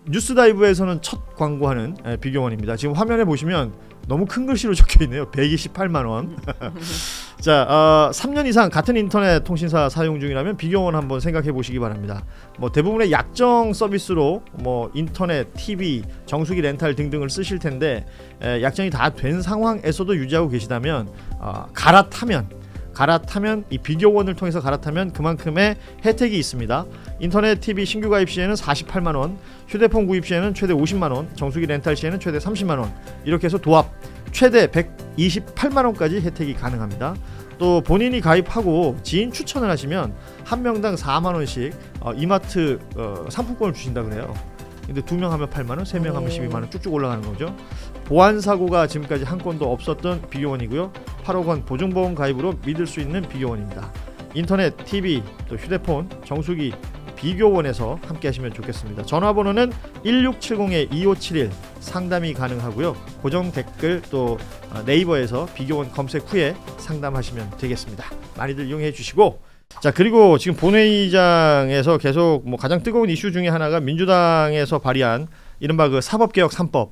뉴스다이브에서는 첫 광고하는 비교원입니다. 지금 화면에 보시면 너무 큰 글씨로 적혀있네요. 128만 원. 자, 3년 이상 같은 인터넷 통신사 사용 중이라면 비교원 한번 생각해 보시기 바랍니다. 뭐 대부분의 약정 서비스로 뭐 인터넷, TV, 정수기 렌탈 등등을 쓰실 텐데 약정이 다 된 상황에서도 유지하고 계시다면 갈아타면 이 비교원을 통해서 갈아타면 그만큼의 혜택이 있습니다. 인터넷 TV 신규 가입 시에는 48만 원, 휴대폰 구입 시에는 최대 50만 원, 정수기 렌탈 시에는 최대 30만 원, 이렇게 해서 도합 최대 128만 원까지 혜택이 가능합니다. 또 본인이 가입하고 지인 추천을 하시면 한 명당 4만 원씩 이마트 상품권을 주신다 그래요. 근데 2명 하면 8만 원, 3명 하면 12만 원 쭉쭉 올라가는 거죠. 보안 사고가 지금까지 한 건도 없었던 비교원이고요. 8억 원 보증보험 가입으로 믿을 수 있는 비교원입니다. 인터넷, TV, 또 휴대폰, 정수기 비교원에서 함께 하시면 좋겠습니다. 전화번호는 1670-2571 상담이 가능하고요. 고정 댓글 또 네이버에서 비교원 검색 후에 상담하시면 되겠습니다. 많이들 이용해 주시고, 자, 그리고 지금 본회의장에서 계속 뭐 가장 뜨거운 이슈 중에 하나가 민주당에서 발의한 이른바 그 사법개혁 3법,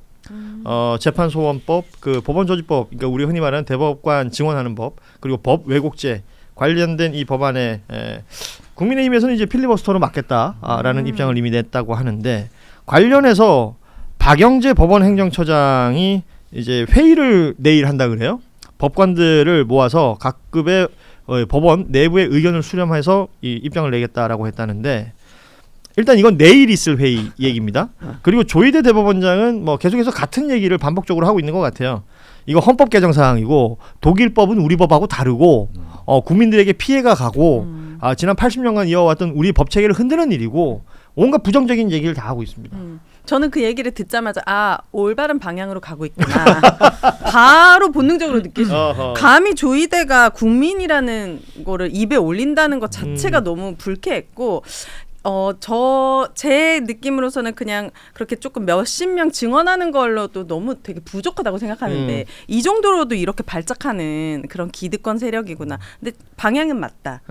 재판소원법, 그 법원조직법, 그러니까 우리 흔히 말하는 대법관 증언하는 법, 그리고 법 왜곡죄 관련된 이 법안에 국민의힘에서는 이제 필리버스터로 막겠다라는 입장을 이미 냈다고 하는데, 관련해서 박영재 법원행정처장이 이제 회의를 내일 한다 그래요. 법관들을 모아서 각급의 법원 내부의 의견을 수렴해서 이 입장을 내겠다라고 했다는데, 일단 이건 내일 있을 회의 얘기입니다. 그리고 조희대 대법원장은 뭐 계속해서 같은 얘기를 반복적으로 하고 있는 것 같아요. 이거 헌법 개정 사항이고 독일 법은 우리 법하고 다르고 국민들에게 피해가 가고 지난 80년간 이어왔던 우리 법 체계를 흔드는 일이고 온갖 부정적인 얘기를 다 하고 있습니다. 저는 그 얘기를 듣자마자 올바른 방향으로 가고 있구나. 바로 본능적으로 느끼죠. 감히 조희대가 국민이라는 거를 입에 올린다는 것 자체가 너무 불쾌했고, 제 느낌으로서는 그냥 그렇게 조금 몇십 명 증언하는 걸로도 너무 되게 부족하다고 생각하는데 이 정도로도 이렇게 발작하는 그런 기득권 세력이구나. 근데 방향은 맞다.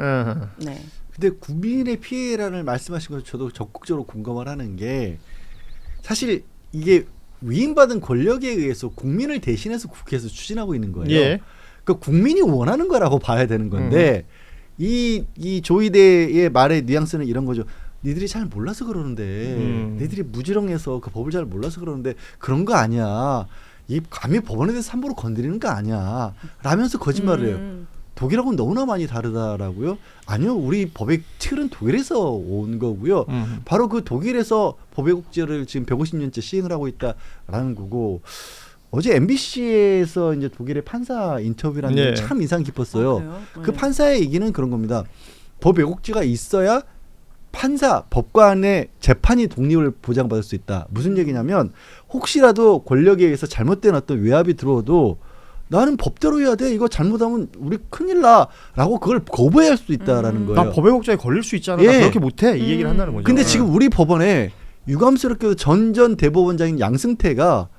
네. 근데 국민의 피해라는 말씀하신 것 저도 적극적으로 공감을 하는 게, 사실 이게 위임받은 권력에 의해서 국민을 대신해서 국회에서 추진하고 있는 거예요. 예. 그러니까 국민이 원하는 거라고 봐야 되는 건데 이 조희대의 말의 뉘앙스는 이런 거죠. 니들이 잘 몰라서 그러는데, 니들이 무지렁해서 그 법을 잘 몰라서 그러는데 그런 거 아니야. 이 감히 법원에 대해서 함부로 건드리는 거 아니야. 라면서 거짓말을 해요. 독일하고는 너무나 많이 다르다라고요? 아니요, 우리 법의 틀은 독일에서 온 거고요. 바로 그 독일에서 법외국제를 지금 150년째 시행을 하고 있다라는 거고, 어제 MBC에서 이제 독일의 판사 인터뷰라는 게 참 인상 깊었어요. 그 판사의 얘기는 그런 겁니다. 법외국제가 있어야 법관의 재판이 독립을 보장받을 수 있다. 무슨 얘기냐면, 혹시라도 권력에 의해서 잘못된 어떤 외압이 들어오도 나는 법대로 해야 돼. 이거 잘못하면 우리 큰일 나. 라고 그걸 거부할 수 있다라는 거예요. 나 법외국제에 걸릴 수 있잖아. 나 그렇게 못해. 이 얘기를 한다는 거죠. 근데 지금 우리 법원에 유감스럽게도 전 대법원장인 양승태가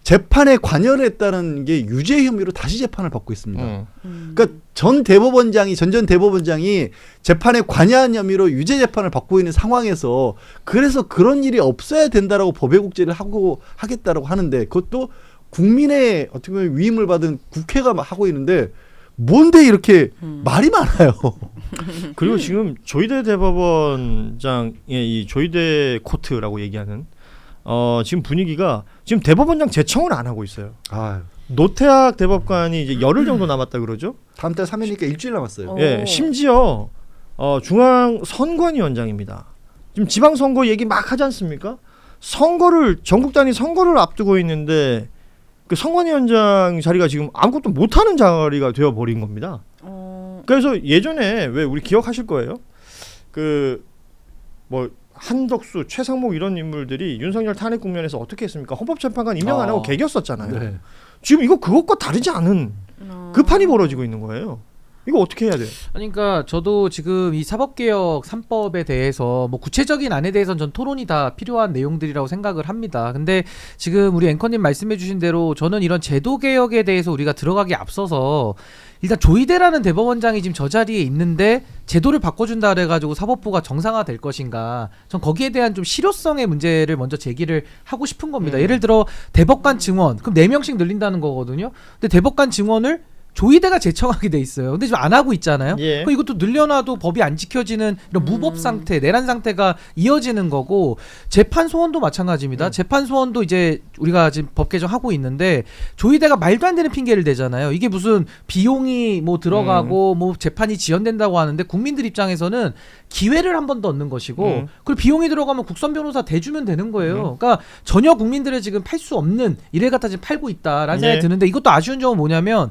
재판에 관여를 했다는 게 유죄 혐의로 다시 재판을 받고 있습니다. 그러니까 전 대법원장이 재판에 관여한 혐의로 유죄 재판을 받고 있는 상황에서, 그래서 그런 일이 없어야 된다라고 법외국제를 하겠다라고 하는데, 그것도 국민의 어떻게 보면 위임을 받은 국회가 하고 있는데 뭔데 이렇게 말이 많아요. 그리고 지금 조희대 대법원장의 이 조희대 코트라고 얘기하는 지금 분위기가, 지금 대법원장 재청을 안 하고 있어요. 노태학 대법관이 이제 열흘 정도 남았다 그러죠. 다음 달 3일이니까 일주일 남았어요. 예, 심지어 중앙 선관위원장입니다. 지금 지방선거 얘기 막 하지 않습니까? 전국 단위 선거를 앞두고 있는데 그 선관위원장 자리가 지금 아무것도 못하는 자리가 되어버린 겁니다. 그래서 예전에 왜 우리 기억하실 거예요. 그 뭐 한덕수, 최상목 이런 인물들이 윤석열 탄핵 국면에서 어떻게 했습니까? 헌법재판관 임명 안 하고 개겼었잖아요. 네. 지금 이거 그것과 다르지 않은 그 판이 벌어지고 있는 거예요. 이거 어떻게 해야 돼요? 아니, 그러니까 저도 지금 이 사법개혁 3법에 대해서 뭐 구체적인 안에 대해서는 전 토론이 다 필요한 내용들이라고 생각을 합니다. 근데 지금 우리 앵커님 말씀해 주신 대로 저는 이런 제도 개혁에 대해서 우리가 들어가기 앞서서 일단 조희대라는 대법원장이 지금 저 자리에 있는데 제도를 바꿔준다 그래가지고 사법부가 정상화될 것인가? 전 거기에 대한 좀 실효성의 문제를 먼저 제기를 하고 싶은 겁니다. 예를 들어 대법관 증원 그럼 4명씩 늘린다는 거거든요. 근데 대법관 증원을 조희대가 제청하게 돼 있어요. 근데 지금 안 하고 있잖아요. 예. 그럼 이것도 늘려놔도 법이 안 지켜지는 이런 무법 상태, 내란 상태가 이어지는 거고 재판 소원도 마찬가지입니다. 재판 소원도 이제 우리가 지금 법 개정하고 있는데 조희대가 말도 안 되는 핑계를 대잖아요. 이게 무슨 비용이 뭐 들어가고 뭐 재판이 지연된다고 하는데 국민들 입장에서는 기회를 한 번 더 얻는 것이고 그리고 비용이 들어가면 국선 변호사 대주면 되는 거예요. 그러니까 전혀 국민들을 지금 팔 수 없는 이래 갖다 지금 팔고 있다라는 생각이 드는데 이것도 아쉬운 점은 뭐냐면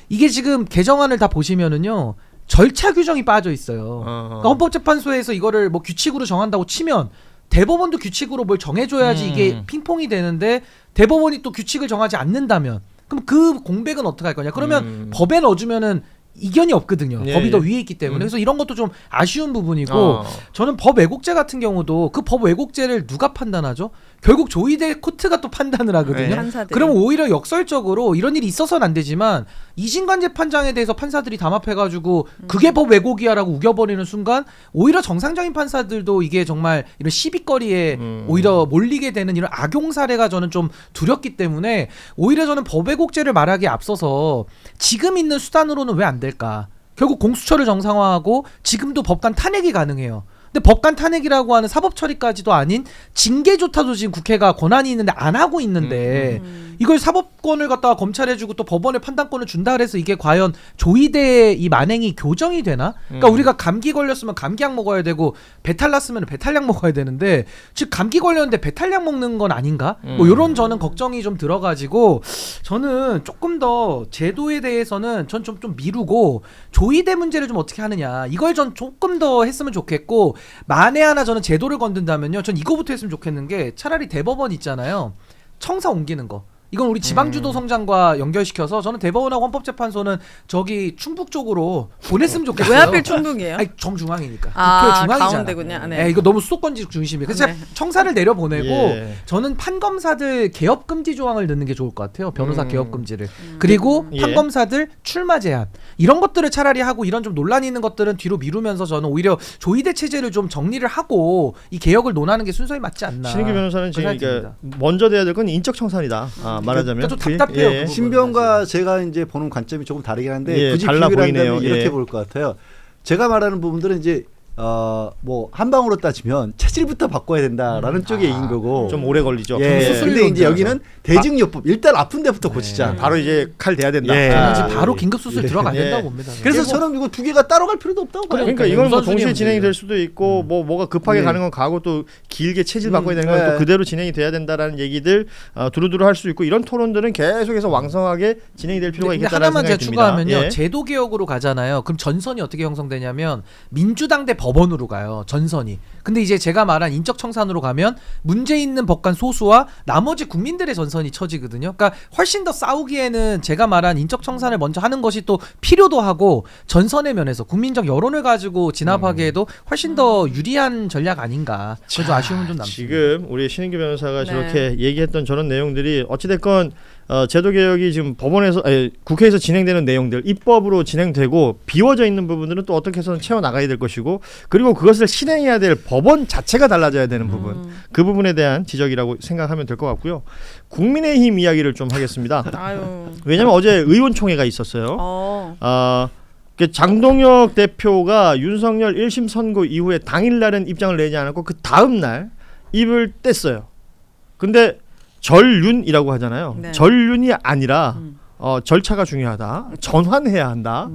이게 지금 개정안을 다 보시면은요 절차 규정이 빠져 있어요. 그러니까 헌법재판소에서 이거를 뭐 규칙으로 정한다고 치면 대법원도 규칙으로 뭘 정해줘야지 이게 핑퐁이 되는데 대법원이 또 규칙을 정하지 않는다면 그럼 그 공백은 어떻게 할 거냐? 그러면 법에 넣어주면은 이견이 없거든요. 예, 법이 더 예. 위에 있기 때문에. 그래서 이런 것도 좀 아쉬운 부분이고 저는 법 왜곡죄 같은 경우도 그 법 왜곡죄를 누가 판단하죠? 결국 조희대 코트가 또 판단을 하거든요. 네. 판사들이. 그럼 오히려 역설적으로 이런 일이 있어서는 안 되지만 이진관 재판장에 대해서 판사들이 담합해가지고 그게 법 왜곡이야라고 우겨버리는 순간 오히려 정상적인 판사들도 이게 정말 이런 시비거리에 오히려 몰리게 되는 이런 악용 사례가 저는 좀 두렵기 때문에 오히려 저는 법 왜곡죄를 말하기에 앞서서 지금 있는 수단으로는 왜 안 될까? 결국 공수처를 정상화하고 지금도 법관 탄핵이 가능해요. 근데 법관 탄핵이라고 하는 사법 처리까지도 아닌 징계조차도 지금 국회가 권한이 있는데 안 하고 있는데 이걸 사법권을 갖다가 검찰에 주고 또 법원에 판단권을 준다 그래서 이게 과연 조희대의 이 만행이 교정이 되나? 그러니까 우리가 감기 걸렸으면 감기약 먹어야 되고 배탈 났으면 배탈약 먹어야 되는데 즉 감기 걸렸는데 배탈약 먹는 건 아닌가? 뭐 이런 저는 걱정이 좀 들어가지고 저는 조금 더 제도에 대해서는 전 좀 미루고 조희대 문제를 좀 어떻게 하느냐 이걸 전 조금 더 했으면 좋겠고 만에 하나 저는 제도를 건든다면요 전 이거부터 했으면 좋겠는 게 차라리 대법원 있잖아요 청사 옮기는 거 이건 우리 지방주도 성장과 연결시켜서 저는 대법원하고 헌법재판소는 저기 충북 쪽으로 보냈으면 좋겠어요. 왜 하필 충북이에요? 아니 정중앙이니까. 아, 국회 중앙이잖아. 가운데군요. 네. 이거 너무 수도권지 중심이에요. 그래서 네. 제가 청사를 내려보내고 예. 저는 판검사들 개업 금지 조항을 넣는 게 좋을 것 같아요. 변호사 개업 금지를. 그리고 예. 판검사들 출마 제한. 이런 것들을 차라리 하고 이런 좀 논란이 있는 것들은 뒤로 미루면서 저는 오히려 조희대 체제를 좀 정리를 하고 이 개혁을 논하는 게 순서에 맞지 않나. 신인규 변호사는 지금 그런 생각이 그러니까 듭니다. 먼저 돼야 될 건 인적 청산이다. 말하자면 좀 답답해요. 예. 그거. 신병과 제가 이제 보는 관점이 조금 다르긴 한데 예, 굳이 달라 비교를 보이네요. 한다면 이렇게 예. 볼 것 같아요. 제가 말하는 부분들은 이제 뭐 한방으로 따지면 체질부터 바꿔야 된다라는 쪽에 인 거고 좀 오래 걸리죠. 예. 수술료 근데 이제 문제라서. 여기는 대증요법 일단 아픈 데부터 고치자. 바로 이제 칼 대야 된다. 예. 저는 아, 지금 바로 예. 긴급 수술 예. 들어가 안 예. 된다고 봅니다. 그래서 저는 이거 두 개가 따로 갈 필요도 없다고 봐요. 그러니까 이건 뭐 우선순위 동시에 진행이 문제죠. 될 수도 있고 뭐가 급하게 네. 가는 건 가고 또 길게 체질 바꿔야 되는 건 네. 또 그대로 진행이 돼야 된다라는 얘기들 두루두루 할 수 있고 이런 토론들은 계속해서 왕성하게 진행이 될 필요가 근데 있겠다라는 하나만 제가 생각이 듭니다. 추가하면요. 예. 제도 개혁으로 가잖아요. 그럼 전선이 어떻게 형성되냐면 민주당 대 법원으로 가요. 전선이. 근데 이제 제가 말한 인적 청산으로 가면 문제 있는 법관 소수와 나머지 국민들의 전선이 처지거든요. 그러니까 훨씬 더 싸우기에는 제가 말한 인적 청산을 먼저 하는 것이 또 필요도 하고 전선의 면에서 국민적 여론을 가지고 진압하기에도 훨씬 더 유리한 전략 아닌가. 그래서 아쉬움은 좀 남습니다. 지금 우리 신인규 변호사가 네. 저렇게 얘기했던 저런 내용들이 어찌됐건 제도 개혁이 지금 국회에서 진행되는 내용들 입법으로 진행되고 비워져 있는 부분들은 또 어떻게 해서는 채워 나가야 될 것이고 그리고 그것을 실행해야 될 법원 자체가 달라져야 되는 부분 그 부분에 대한 지적이라고 생각하면 될 것 같고요. 국민의힘 이야기를 좀 하겠습니다. 아유. 왜냐하면 어제 의원총회가 있었어요. 어. 장동혁 대표가 윤석열 1심 선고 이후에 당일날은 입장을 내지 않았고 그 다음날 입을 뗐어요. 근데 절윤이라고 하잖아요. 네. 절윤이 아니라 절차가 중요하다. 전환해야 한다.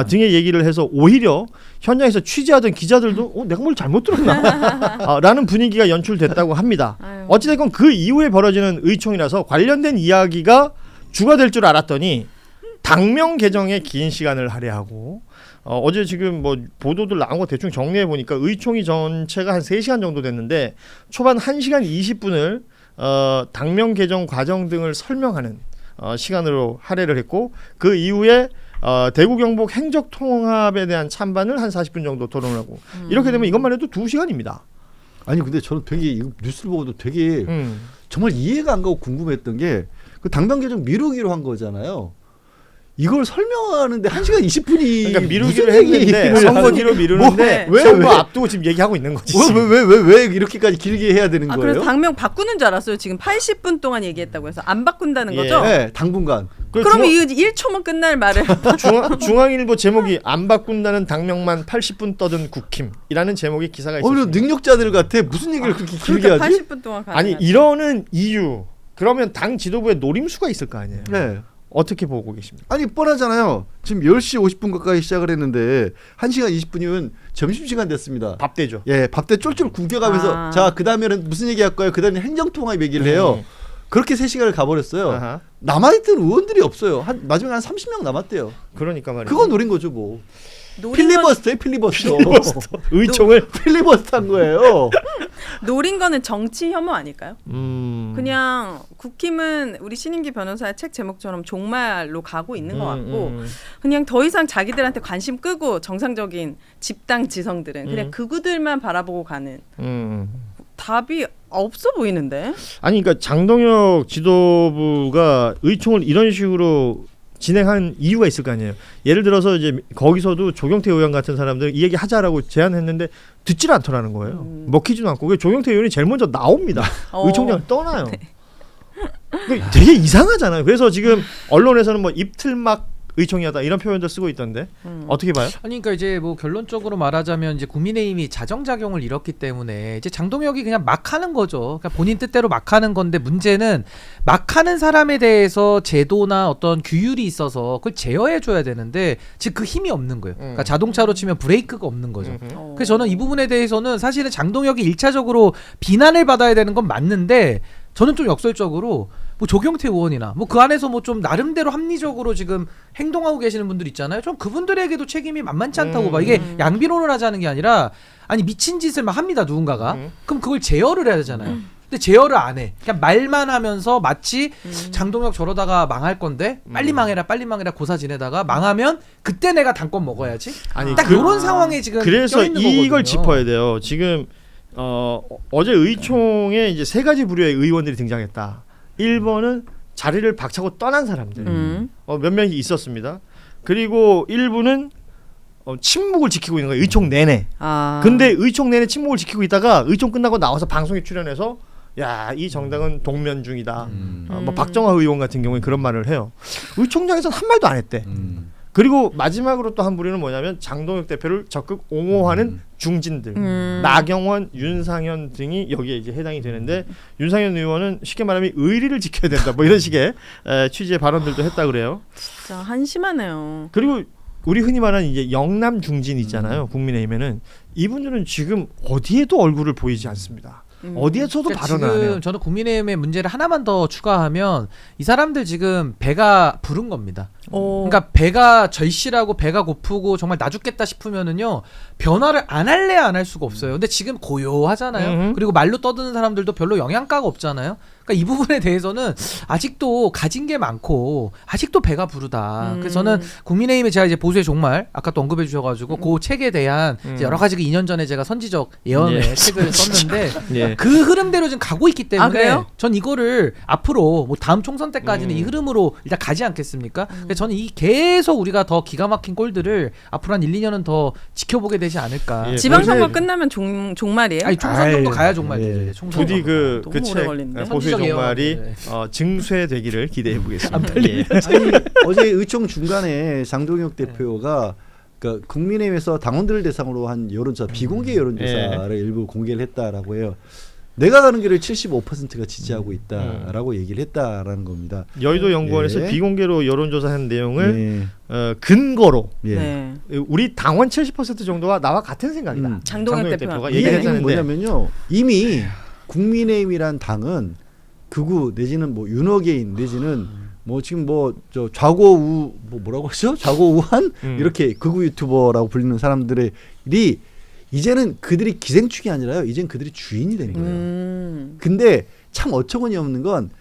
등의 얘기를 해서 오히려 현장에서 취재하던 기자들도 내가 뭘 잘못 들었나? 라는 분위기가 연출됐다고 합니다. 아유. 어찌됐건 그 이후에 벌어지는 의총이라서 관련된 이야기가 주가 될 줄 알았더니 당명 개정에 긴 시간을 할애하고 어제 지금 뭐 보도들 나온 거 대충 정리해 보니까 의총이 전체가 한 3시간 정도 됐는데 초반 1시간 20분을 당명 개정 과정 등을 설명하는 시간으로 할애를 했고 그 이후에 대구 경북 행적 통합에 대한 찬반을 한 40분 정도 토론하고 이렇게 되면 이것만 해도 2시간입니다. 아니 근데 저는 되게 이거 뉴스를 보고도 되게 정말 이해가 안 가고 궁금했던 게 그 당명 개정 미루기로 한 거잖아요. 이걸 설명하는데 1시간 20분이 그러니까 미루기로 했는데 선거기로 미루는데 왜 선거 앞두고 지금 얘기하고 있는 거지. 왜 이렇게까지 길게 해야 되는 거예요? 그래서 당명 바꾸는 줄 알았어요. 지금 80분 동안 얘기했다고 해서 안 바꾼다는 예. 거죠? 네, 당분간. 그러면 이거 1초만 끝날 말을 중앙일보 제목이 안 바꾼다는 당명만 80분 떠든 국힘이라는 제목의 기사가 있었습니다. 능력자들 같아. 무슨 얘기를 그렇게 길게 그러니까 하지? 80분 동안 가능. 아니 이러는 이유 그러면 당 지도부에 노림수가 있을 거 아니에요. 네. 어떻게 보고 계십니까? 아니 뻔하잖아요. 지금 10시 50분 가까이 시작을 했는데 1시간 20분이면 점심시간 됐습니다. 밥 되죠. 예, 밥때 쫄쫄 굶겨가면서 자, 그다음에는 무슨 얘기 할 거예요? 그다음에 행정통합 얘기를 해요. 그렇게 3시간을 가버렸어요. 아하. 남아있던 의원들이 없어요. 마지막에 한 30명 남았대요. 그러니까 말이에요. 그거 노린 거죠 뭐. 노린 필리버스터에 필리버스터. 의총을 필리버스터 한 거예요. 노린 거는 정치 혐오 아닐까요? 음. 그냥 국힘은 우리 신인기 변호사의 책 제목처럼 종말로 가고 있는 것 같고 그냥 더 이상 자기들한테 관심 끄고 정상적인 집당 지성들은 그냥 극우들만 바라보고 가는 답이 없어 보이는데. 아니 그러니까 장동혁 지도부가 의총을 이런 식으로 진행한 이유가 있을 거 아니에요. 예를 들어서 이제 거기서도 조경태 의원 같은 사람들 이 얘기 하자라고 제안했는데 듣질 않더라는 거예요. 먹히지도 않고. 그래서 조경태 의원이 제일 먼저 나옵니다. 의총장을 떠나요. 네. 되게 이상하잖아요. 그래서 지금 언론에서는 뭐 입틀막 의총이하다 이런 표현도 쓰고 있던데 어떻게 봐요? 아니 그러니까 이제 뭐 결론적으로 말하자면 이제 국민의힘이 자정작용을 잃었기 때문에 이제 장동혁이 그냥 막 하는 거죠. 그러니까 본인 뜻대로 막 하는 건데 문제는 막 하는 사람에 대해서 제도나 어떤 규율이 있어서 그걸 제어해 줘야 되는데 즉 그 힘이 없는 거예요. 그러니까 자동차로 치면 브레이크가 없는 거죠. 그래서 저는 이 부분에 대해서는 사실은 장동혁이 1차적으로 비난을 받아야 되는 건 맞는데 저는 좀 역설적으로 뭐 조경태 의원이나 뭐 그 안에서 뭐 좀 나름대로 합리적으로 지금 행동하고 계시는 분들 있잖아요. 좀 그분들에게도 책임이 만만치 않다고 봐. 이게 양비론을 하자는 게 아니라 아니 미친 짓을 막 합니다 누군가가. 그럼 그걸 제어를 해야 되잖아요. 근데 제어를 안 해. 그냥 말만 하면서 마치 장동혁 저러다가 망할 건데 빨리 망해라 고사 지내다가 망하면 그때 내가 당권 먹어야지. 아니, 딱 이런 상황에 지금 그래서 껴있는 이걸 거거든요. 짚어야 돼요. 지금 어제 의총에 이제 세 가지 부류의 의원들이 등장했다. 1번은 자리를 박차고 떠난 사람들 몇 명이 있었습니다. 그리고 1부는 침묵을 지키고 있는 거예요. 의총 내내. 근데 의총 내내 침묵을 지키고 있다가 의총 끝나고 나와서 방송에 출연해서 야, 이 정당은 동면 중이다. 뭐 박정화 의원 같은 경우에 그런 말을 해요. 의총장에서는 한 말도 안 했대. 그리고 마지막으로 또 한 부류는 뭐냐면 장동혁 대표를 적극 옹호하는 중진들, 나경원, 윤상현 등이 여기에 이제 해당이 되는데 윤상현 의원은 쉽게 말하면 의리를 지켜야 된다. 뭐 이런 식의 취지의 발언들도 했다 그래요. 진짜 한심하네요. 그리고 우리 흔히 말하는 이제 영남 중진 있잖아요. 국민의힘에는 이분들은 지금 어디에도 얼굴을 보이지 않습니다. 어디에서도 그러니까 발언을 안 해요. 지금 저는 국민의힘의 문제를 하나만 더 추가하면 이 사람들 지금 배가 부른 겁니다. 그러니까 배가 절실하고 배가 고프고 정말 나 죽겠다 싶으면은요 변화를 안 할래 안 할 수가 없어요. 근데 지금 고요하잖아요. 그리고 말로 떠드는 사람들도 별로 영양가가 없잖아요. 그러니까 이 부분에 대해서는 아직도 가진 게 많고 아직도 배가 부르다. 그래서 저는 국민의힘에 제가 이제 보수의 종말 아까 또 언급해 주셔가지고 그 책에 대한 이제 여러 가지 2년 전에 제가 선지적 예언의 책을 썼는데 그 흐름대로 지금 가고 있기 때문에 전 이거를 앞으로 뭐 다음 총선 때까지는 이 흐름으로 일단 가지 않겠습니까? 그래서 저는 이 계속 우리가 더 기가 막힌 꼴들을 앞으로 한 1, 2년은 더 지켜보게 되지 않을까. 지방선거 끝나면 종말이에요? 아니 총선 정도 가야 종말이죠. 총선 부디 그 너무 오래 책 걸리는데. 보수의 종말이 네. 증쇠되기를 기대해 보겠습니다. 아니, 어제 의총 중간에 장동혁 대표가 그러니까 국민의힘에서 당원들을 대상으로 한 여론조사 비공개 여론조사를 일부 공개를 했다라고 해요. 내가 가는 길을 75%가 지지하고 있다라고 얘기를 했다라는 겁니다. 여의도 연구원에서 비공개로 여론조사한 내용을 근거로 우리 당원 70% 정도가 나와 같은 생각이다. 장동혁 대표가 이 얘기는 뭐냐면요. 이미 국민의힘이란 당은 극우 내지는 뭐 윤호개인 내지는 뭐 지금 뭐 저 좌고우 뭐 뭐라고 하죠? 좌고우한 이렇게 극우 유튜버라고 불리는 사람들이 이제는 그들이 기생충이 아니라요. 이제는 그들이 주인이 되는 거예요. 근데 참 어처구니 없는 건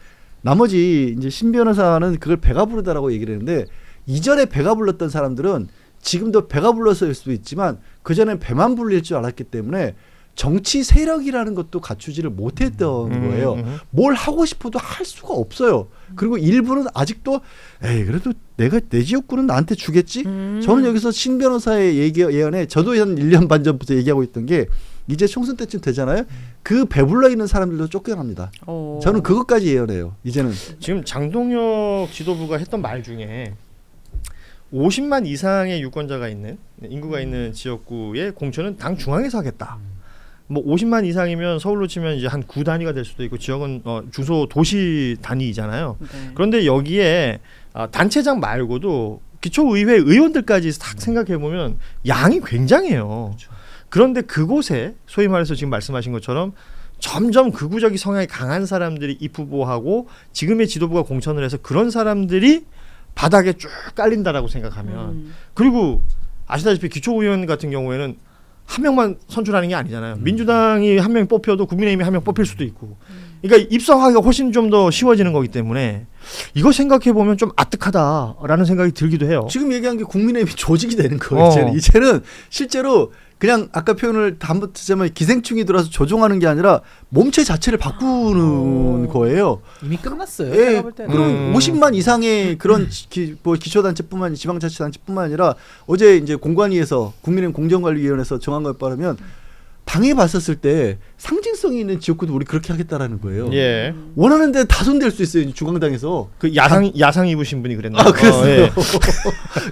나머지 이제 신 변호사는 그걸 배가 부르다라고 얘기를 했는데 이전에 배가 불렀던 사람들은 지금도 배가 불러서일 수도 있지만 그 전에 배만 불릴 줄 알았기 때문에 정치 세력이라는 것도 갖추지를 못했던 거예요. 뭘 하고 싶어도 할 수가 없어요. 그리고 일부는 아직도 에이 그래도 내가 내 지역구는 나한테 주겠지? 저는 여기서 신 변호사의 예언에 저도 한 1년 반 전부터 얘기하고 있던 게 이제 총선 때쯤 되잖아요. 그 배불러 있는 사람들도 쫓겨납니다. 저는 그것까지 예언해요. 이제는. 지금 장동혁 지도부가 했던 말 중에 50만 이상의 유권자가 있는 인구가 있는 지역구의 공천은 당 중앙에서 하겠다. 뭐 50만 이상이면 서울로 치면 이제 한 구 단위가 될 수도 있고 지역은 주소 도시 단위잖아요. 네. 그런데 여기에 단체장 말고도 기초의회 의원들까지 딱 생각해 보면 양이 굉장해요. 그런데 그곳에 소위 말해서 지금 말씀하신 것처럼 점점 극우적인 성향이 강한 사람들이 입후보하고 지금의 지도부가 공천을 해서 그런 사람들이 바닥에 쭉 깔린다라고 생각하면 그리고 아시다시피 기초의원 같은 경우에는 한 명만 선출하는 게 아니잖아요. 민주당이 한 명 뽑혀도 국민의힘이 한 명 뽑힐 수도 있고. 그러니까 입성하기가 훨씬 좀 더 쉬워지는 거기 때문에 이거 생각해 보면 좀 아득하다라는 생각이 들기도 해요. 지금 얘기한 게 국민의힘이 조직이 되는 거예요. 이제는 실제로 그냥 아까 표현을 한번 쓰자면 기생충이 들어와서 조종하는 게 아니라 몸체 자체를 바꾸는 거예요. 이미 끝났어요. 예, 제가 볼 때는. 그럼 50만 이상의 그런 기초단체뿐만 지방자치단체뿐만 아니라 어제 이제 공관위에서 국민의힘 공정관리위원회에서 정한 것에 따르면 당에 봤었을 때 상징성이 있는 지역구도 우리 그렇게 하겠다라는 거예요. 예. 원하는 데 다 손댈 수 있어요. 중앙당에서. 그 야상 입으신 분이 그랬나요? 아, 그랬어요. 예.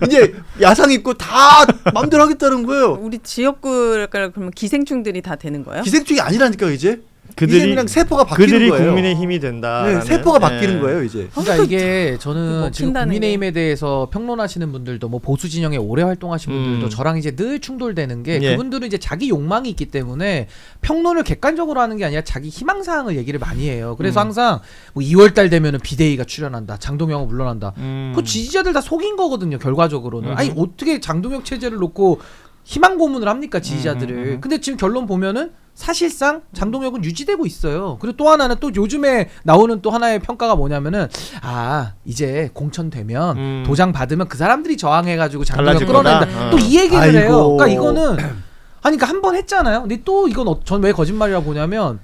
이제 야상 입고 다 마음대로 하겠다는 거예요. 우리 지역구를 그러면 기생충들이 다 되는 거예요? 기생충이 아니라니까 이제. 그들이 이게 그냥 세포가 바뀌는 그들이 거예요. 국민의 힘이 된다. 네, 세포가 바뀌는 거예요 이제. 그러니까 이게 저는 지금 먹힌다는 국민의힘에 대해서 평론하시는 분들도 뭐 보수 진영에 오래 활동하신 분들도 저랑 이제 늘 충돌되는 게 예. 그분들은 이제 자기 욕망이 있기 때문에 평론을 객관적으로 하는 게 아니라 자기 희망사항을 얘기를 많이 해요. 그래서 항상 뭐 2월달 되면은 비대위가 출연한다, 장동혁은 물러난다. 그 지지자들 다 속인 거거든요. 결과적으로는. 아니 어떻게 장동혁 체제를 놓고 희망 고문을 합니까 지지자들을. 근데 지금 결론 보면은 사실상 장동혁은 유지되고 있어요. 그리고 또 하나는 또 요즘에 나오는 또 하나의 평가가 뭐냐면은 이제 공천되면 도장 받으면 그 사람들이 저항해가지고 장동혁 달라질 끌어낸다. 거다. 또 이 얘기를 아이고. 해요. 그러니까 이거는 그러니까 한 번 했잖아요. 근데 또 이건 전 왜 거짓말이라고 보냐면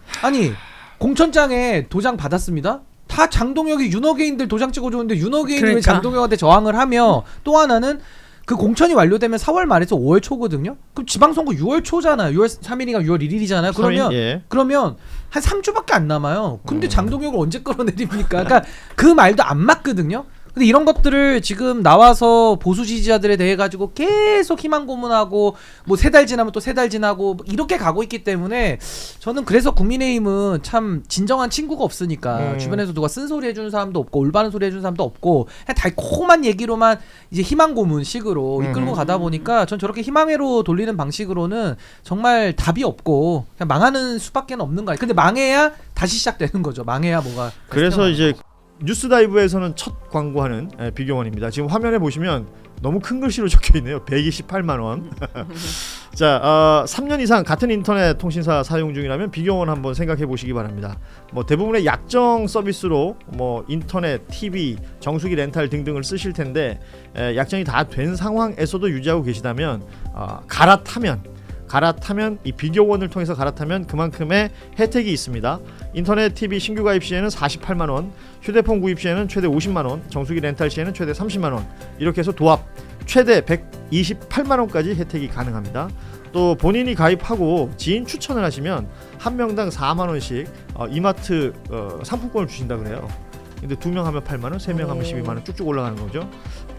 공천장에 도장 받았습니다. 다 장동혁이 윤호개인들 도장 찍어줬는데 윤호개인이 왜 그러니까. 장동혁한테 저항을 하며 또 하나는 그 공천이 완료되면 4월 말에서 5월 초거든요. 그럼 지방선거 6월 초잖아요. 6월 3일인가 6월 1일이잖아요. 그러면 한 3주밖에 안 남아요. 근데 장동혁을 언제 끌어내립니까? 그러니까 그 말도 안 맞거든요. 근데 이런 것들을 지금 나와서 보수 지지자들에 대해 가지고 계속 희망 고문하고 뭐 3달 지나면 또 3달 지나고 이렇게 가고 있기 때문에 저는 그래서 국민의힘은 참 진정한 친구가 없으니까 주변에서 누가 쓴소리 해주는 사람도 없고 올바른 소리 해주는 사람도 없고 그냥 달콤한 얘기로만 이제 희망 고문식으로 이끌고 가다 보니까 전 저렇게 희망회로 돌리는 방식으로는 정말 답이 없고 그냥 망하는 수밖에 없는 거예요. 근데 망해야 다시 시작되는 거죠. 망해야 뭐가. 그래서 이제 뉴스다이브에서는 첫 광고하는 비교원입니다. 지금 화면에 보시면 너무 큰 글씨로 적혀 있네요. 128만 원. 자, 3년 이상 같은 인터넷 통신사 사용 중이라면 비교원 한번 생각해 보시기 바랍니다. 뭐 대부분의 약정 서비스로 뭐 인터넷, TV, 정수기 렌탈 등등을 쓰실 텐데 약정이 다 된 상황에서도 유지하고 계시다면 갈아타면 이 비교원을 통해서 갈아타면 그만큼의 혜택이 있습니다. 인터넷 TV 신규 가입 시에는 48만 원, 휴대폰 구입 시에는 최대 50만 원, 정수기 렌탈 시에는 최대 30만 원. 이렇게 해서 도합 최대 128만 원까지 혜택이 가능합니다. 또 본인이 가입하고 지인 추천을 하시면 한 명당 4만 원씩 이마트 상품권을 주신다 그래요. 근데 2명 하면 8만 원, 3명 하면 12만 원 쭉쭉 올라가는 거죠.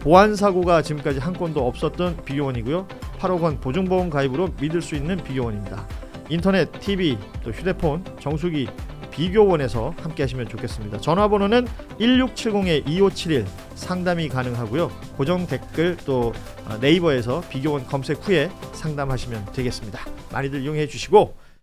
보안 사고가 지금까지 한 건도 없었던 비교원이고요. 8억 원 보증보험 가입으로 믿을 수 있는 비교원입니다. 인터넷, TV, 또 휴대폰, 정수기 비교원에서 함께 하시면 좋겠습니다. 전화번호는 1670-2571 상담이 가능하고요. 고정 댓글 또 네이버에서 비교원 검색 후에 상담하시면 되겠습니다. 많이들 이용해 주시고